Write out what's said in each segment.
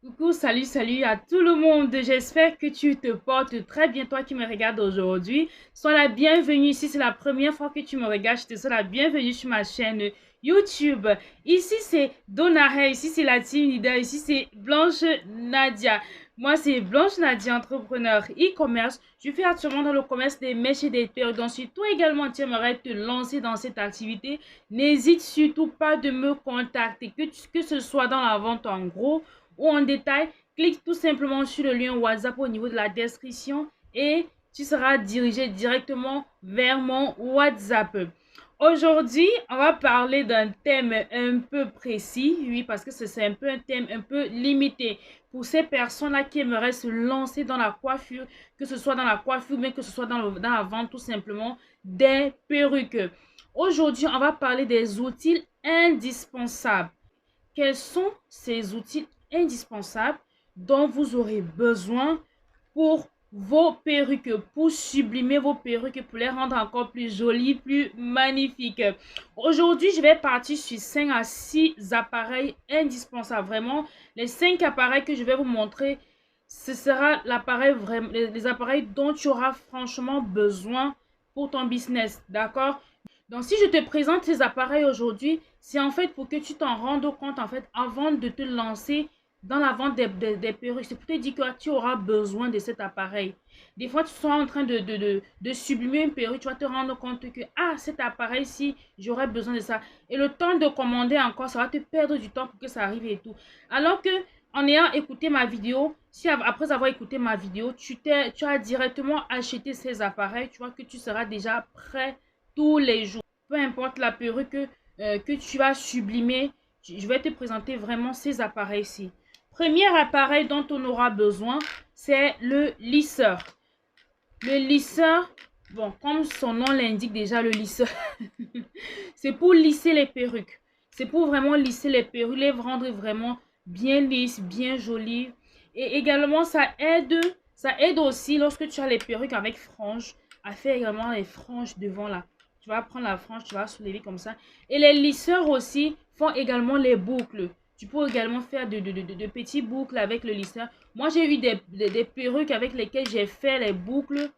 Coucou, salut à tout le monde. J'espère que tu te portes très bien, toi qui me regardes aujourd'hui. Sois la bienvenue. Si c'est la première fois que tu me regardes, je te souhaite la bienvenue sur ma chaîne YouTube. Ici, c'est Donahe. Ici, c'est la team leader. Ici, c'est Blanche Nadia. Moi, c'est Blanche Nadia, entrepreneur e-commerce. Je fais actuellement dans le commerce des mèches et des perles. Donc, si toi également, tu aimerais te lancer dans cette activité, n'hésite surtout pas de me contacter. Que ce soit dans la vente en gros ou en détail, clique tout simplement sur le lien WhatsApp au niveau de la description et tu seras dirigé directement vers mon WhatsApp. Aujourd'hui, on va parler d'un thème un peu précis, oui, parce que c'est un peu un thème un peu limité pour ces personnes-là qui aimeraient se lancer dans la coiffure, que ce soit dans la coiffure, mais que ce soit dans la vente tout simplement des perruques. Aujourd'hui, on va parler des outils indispensables. Quels sont ces outils indispensables dont vous aurez besoin pour vos perruques, pour sublimer vos perruques, pour les rendre encore plus jolies, plus magnifiques? Aujourd'hui, je vais partir sur 5 à 6 appareils indispensables. Vraiment, les 5 appareils que je vais vous montrer, ce sera l'appareil vraiment, les appareils dont tu auras franchement besoin pour ton business, d'accord? Donc, si je te présente ces appareils aujourd'hui, c'est en fait pour que tu t'en rendes compte, en fait, avant de te lancer dans la vente des perruques. C'est pour te dire que tu auras besoin de cet appareil. Des fois, tu seras en train de sublimer une perruque, tu vas te rendre compte que, ah, cet appareil-ci, j'aurais besoin de ça. Et le temps de commander encore, ça va te perdre du temps pour que ça arrive et tout. Alors que, en ayant écouté ma vidéo, si après avoir écouté ma vidéo, tu as directement acheté ces appareils, tu vois que tu seras déjà prêt tous les jours. Peu importe la perruque que tu vas sublimer, je vais te présenter vraiment ces appareils-ci. Premier appareil dont on aura besoin, c'est le lisseur. Le lisseur, bon, comme son nom l'indique déjà, le lisseur, c'est pour lisser les perruques. C'est pour vraiment lisser les perruques, les rendre vraiment bien lisses, bien jolies. Et également, ça aide aussi lorsque tu as les perruques avec franges, à faire également les franges devant là. Tu vas prendre la frange, tu vas soulever comme ça. Et les lisseurs aussi font également les boucles. Tu peux également faire de petits boucles avec le lisseur. Moi, j'ai eu des perruques avec lesquelles j'ai fait les boucles.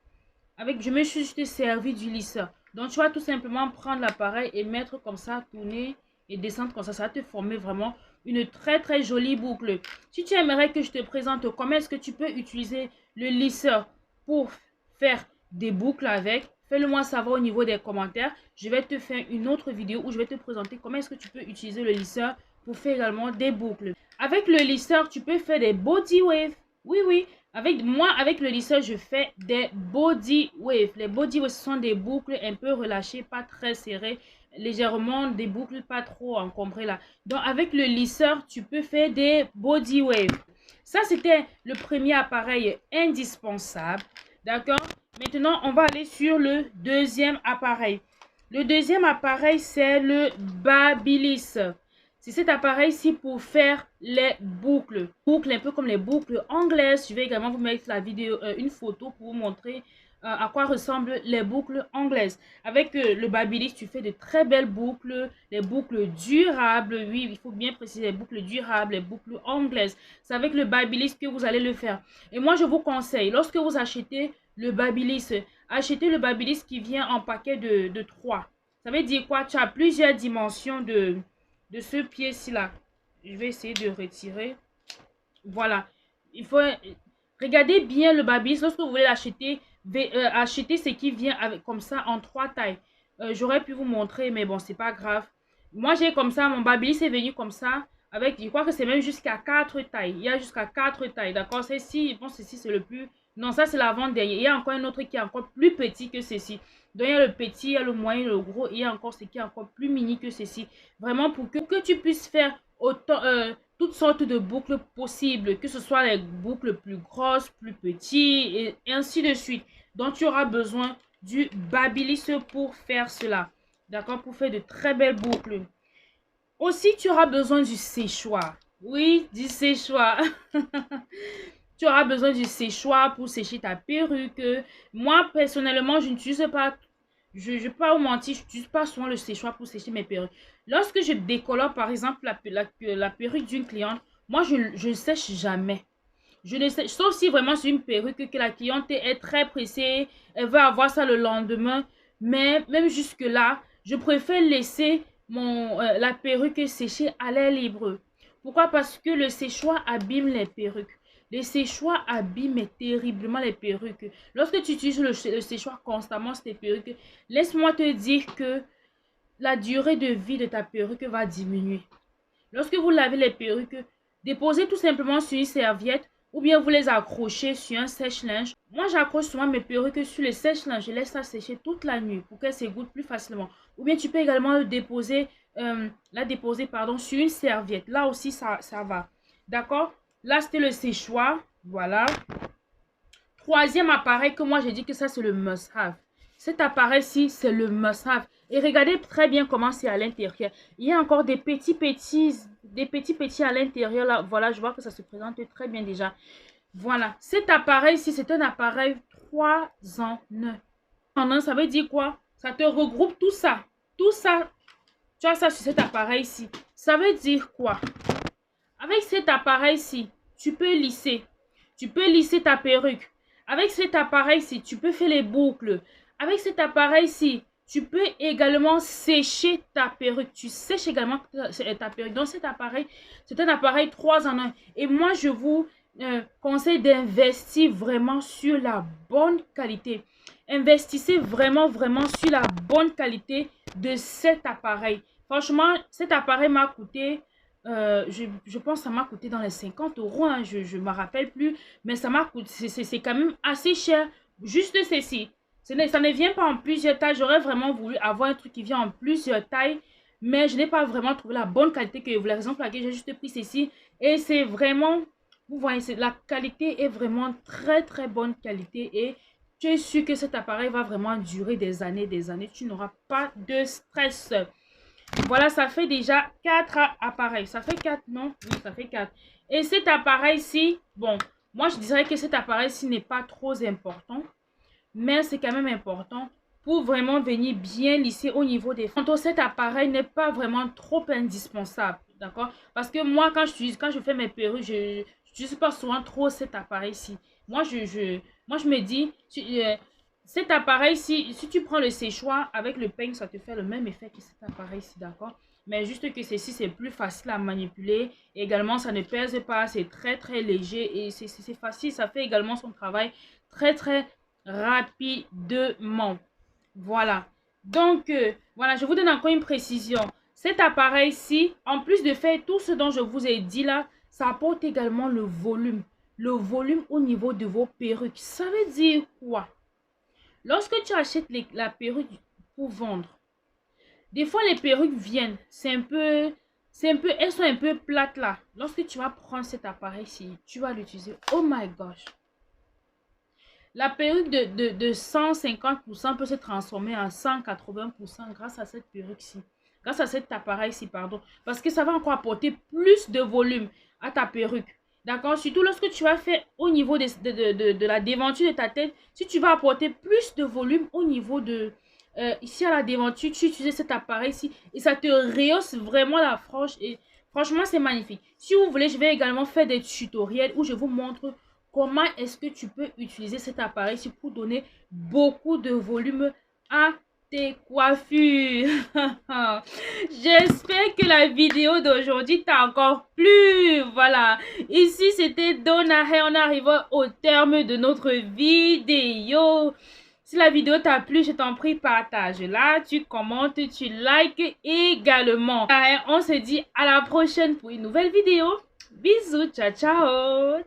Je me suis juste servi du lisseur. Donc, tu vas tout simplement prendre l'appareil et mettre comme ça, tourner et descendre comme ça. Ça va te former vraiment une très jolie boucle. Si tu aimerais que je te présente comment est-ce que tu peux utiliser le lisseur pour faire des boucles avec, fais-le moi savoir au niveau des commentaires. Je vais te faire une autre vidéo où je vais te présenter comment est-ce que tu peux utiliser le lisseur pour faire également des boucles. Avec le lisseur, tu peux faire des body waves. Oui, oui. Avec le lisseur, je fais des body waves. Les body waves sont des boucles un peu relâchées, pas très serrées, légèrement des boucles pas trop encombrées là. Donc, avec le lisseur, tu peux faire des body waves. Ça, c'était le premier appareil indispensable. D'accord? Maintenant, on va aller sur le deuxième appareil. Le deuxième appareil, c'est le Babyliss. C'est cet appareil-ci pour faire les boucles. Boucles un peu comme les boucles anglaises. Je vais également vous mettre la vidéo, une photo pour vous montrer à quoi ressemblent les boucles anglaises. Avec le Babyliss, tu fais de très belles boucles, les boucles durables. Oui, il faut bien préciser les boucles durables, les boucles anglaises. C'est avec le Babyliss que vous allez le faire. Et moi, je vous conseille, lorsque vous achetez le Babyliss, achetez le Babyliss qui vient en paquet de 3. Ça veut dire quoi? Tu as plusieurs dimensions de ce pied-ci là. Je vais essayer de retirer. Voilà. Il faut regarder bien le Babyliss. Lorsque vous voulez l'acheter, acheter ce qui vient avec, comme ça en 3 tailles. J'aurais pu vous montrer, mais bon, c'est pas grave. Moi, j'ai comme ça, mon Babyliss est venu comme ça. Avec, je crois que c'est même jusqu'à 4 tailles. Il y a jusqu'à 4 tailles, d'accord? Ceci, je pense que ceci, c'est le plus... Non, ça, c'est l'avant-dernier. Il y a encore un autre qui est encore plus petit que ceci. Donc, il y a le petit, il y a le moyen, le gros. Et il y a encore ce qui est encore plus mini que ceci. Vraiment, pour que tu puisses faire autant, toutes sortes de boucles possibles. Que ce soit les boucles plus grosses, plus petites, et ainsi de suite. Donc, tu auras besoin du Babyliss pour faire cela. D'accord? Pour faire de très belles boucles. Aussi, tu auras besoin du séchoir. Oui, du séchoir. Tu auras besoin du séchoir pour sécher ta perruque. Moi, personnellement, je n'utilise pas, je ne vais pas vous mentir, je n'utilise pas souvent le séchoir pour sécher mes perruques. Lorsque je décolore, par exemple, la perruque d'une cliente, moi, je ne sèche jamais. Je ne sais, sauf si vraiment c'est une perruque que la cliente est très pressée, elle veut avoir ça le lendemain. Mais même jusque-là, je préfère laisser la perruque sécher à l'air libre. Pourquoi? Parce que le séchoir abîme les perruques. Le séchoir abîme terriblement les perruques. Lorsque tu utilises le séchoir constamment sur tes perruques, laisse-moi te dire que la durée de vie de ta perruque va diminuer. Lorsque vous lavez les perruques, déposez tout simplement sur une serviette ou bien vous les accrochez sur un sèche-linge. Moi, j'accroche souvent mes perruques sur le sèche-linge. Je laisse ça sécher toute la nuit pour qu'elles s'égoutttent plus facilement. Ou bien tu peux également la déposer sur une serviette. Là aussi, ça va. D'accord? Là, c'était le séchoir. Voilà. Troisième appareil que moi, j'ai dit que ça, c'est le must-have. Cet appareil-ci, c'est le must-have. Et regardez très bien comment c'est à l'intérieur. Il y a encore des petits à l'intérieur. Là, voilà, je vois que ça se présente très bien déjà. Voilà. Cet appareil-ci, c'est un appareil 3 en 1. Ça veut dire quoi? Ça te regroupe tout ça. Tout ça, tu as ça sur cet appareil-ci. Ça veut dire quoi? Avec cet appareil-ci, tu peux lisser. Tu peux lisser ta perruque. Avec cet appareil-ci, tu peux faire les boucles. Avec cet appareil-ci, tu peux également sécher ta perruque. Tu sèches également ta perruque. Donc, cet appareil, c'est un appareil 3 en 1. Et moi, je vous conseille d'investir vraiment sur la bonne qualité. Investissez vraiment sur la bonne qualité de cet appareil. Franchement, cet appareil m'a coûté... je pense que ça m'a coûté dans les 50 €, hein, je ne me rappelle plus, mais ça m'a coûté, c'est quand même assez cher, juste ceci. Ça ne vient pas en plusieurs tailles, j'aurais vraiment voulu avoir un truc qui vient en plusieurs tailles, mais je n'ai pas vraiment trouvé la bonne qualité, que la raison pour laquelle j'ai juste pris ceci, et c'est vraiment, vous voyez, la qualité est vraiment très bonne qualité, et tu es sûr que cet appareil va vraiment durer des années, tu n'auras pas de stress. Voilà, ça fait déjà 4 appareils. Ça fait 4, non? Oui, ça fait 4. Et cet appareil-ci, bon, moi je dirais que cet appareil-ci n'est pas trop important. Mais c'est quand même important pour vraiment venir bien lisser au niveau des fronts. Cet appareil n'est pas vraiment trop indispensable. D'accord? Parce que moi, quand je fais mes perruques, je n'utilise pas souvent trop cet appareil-ci. Moi, je me dis... cet appareil-ci, si tu prends le séchoir avec le peigne, ça te fait le même effet que cet appareil-ci, d'accord? Mais juste que ceci, c'est plus facile à manipuler. Et également, ça ne pèse pas, c'est très léger et c'est facile. Ça fait également son travail très rapidement. Voilà. Donc, voilà, je vous donne encore une précision. Cet appareil-ci, en plus de faire tout ce dont je vous ai dit là, ça apporte également le volume. Le volume au niveau de vos perruques. Ça veut dire quoi? Lorsque tu achètes la perruque pour vendre, des fois les perruques viennent, elles sont un peu plates là. Lorsque tu vas prendre cet appareil-ci, tu vas l'utiliser. Oh my gosh! La perruque de 150% peut se transformer en 180% grâce à cette perruque-ci. Grâce à cet appareil-ci, pardon. Parce que ça va encore apporter plus de volume à ta perruque. D'accord? Surtout lorsque tu vas faire au niveau de la déventure de ta tête. Si tu vas apporter plus de volume au niveau de... ici à la déventure, tu utilises cet appareil-ci. Et ça te rehausse vraiment la frange. Et franchement, c'est magnifique. Si vous voulez, je vais également faire des tutoriels où je vous montre comment est-ce que tu peux utiliser cet appareil-ci pour donner beaucoup de volume à tes coiffures. J'espère que la vidéo d'aujourd'hui t'a encore plu. Voilà. Ici, c'était Donna Hair. On arrive au terme de notre vidéo. Si la vidéo t'a plu, je t'en prie, partage-la, tu commentes, tu likes également. On se dit à la prochaine pour une nouvelle vidéo. Bisous, ciao, ciao.